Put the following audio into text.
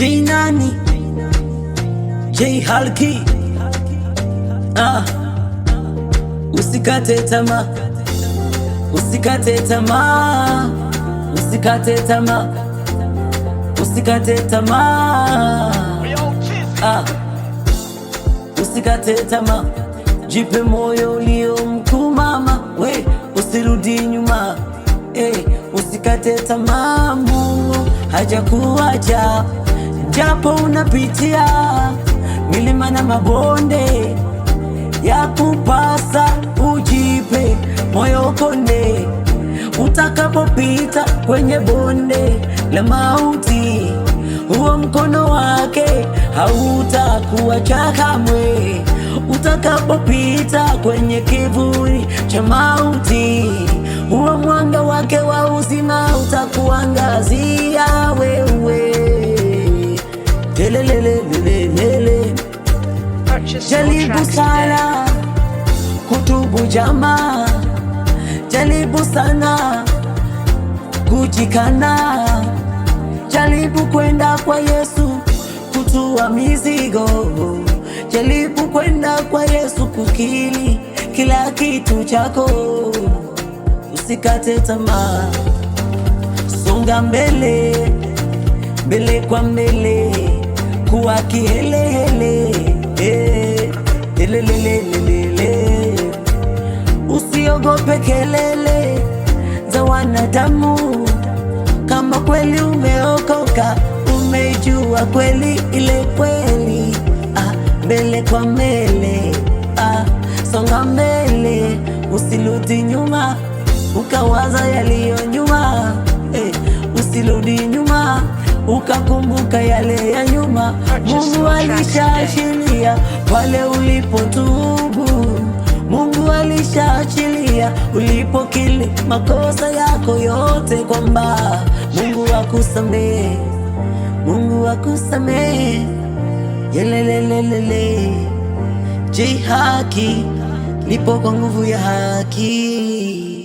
J nani? J Halki. Usikate tamaa, usikate tamaa, usikate tamaa, usikate tamaa, usikate tamaa. Jipe moyo ulio mkuu mama, we usirudi nyuma, usikate tamaa. Mungu hajakuacha, japo unapitia milima na mabonde, ya kupasa ujipe moyo konde. Utakapopita kwenye bonde la mauti, huo mkono wake hautakuacha kamwe. Utakapopita kwenye kivuli cha mauti, huo mwanga wake wa uzima utakuangazia wewe. Lelelelelelele. Jaribu sana kutubu jamaa, jaribu sana kujikana, jaribu kwenda kwa Yesu kutua mizigo, jaribu kwenda kwa Yesu kukili kila kitu chako. Usikate tamaa, songa mbele, mbele kwa mbele, kuwa kihelehele. Usiogope kelele za wanadamu, kama kweli umeokoka, umejua kweli ile kweli. Mbele kwa mbele, songa mbele, usirudi nyuma ukawaza yaliyo nyuma. Usirudi nyuma ukakumbuka yale ya nyuma. Mungu alishaachilia pale ulipotubu, Mungu alishaachilia ulipokili makosa yako yote, kwamba Mungu akusamehe, Mungu akusamehe. Yelelelelele. J Haki lipo kwa nguvu ya haki.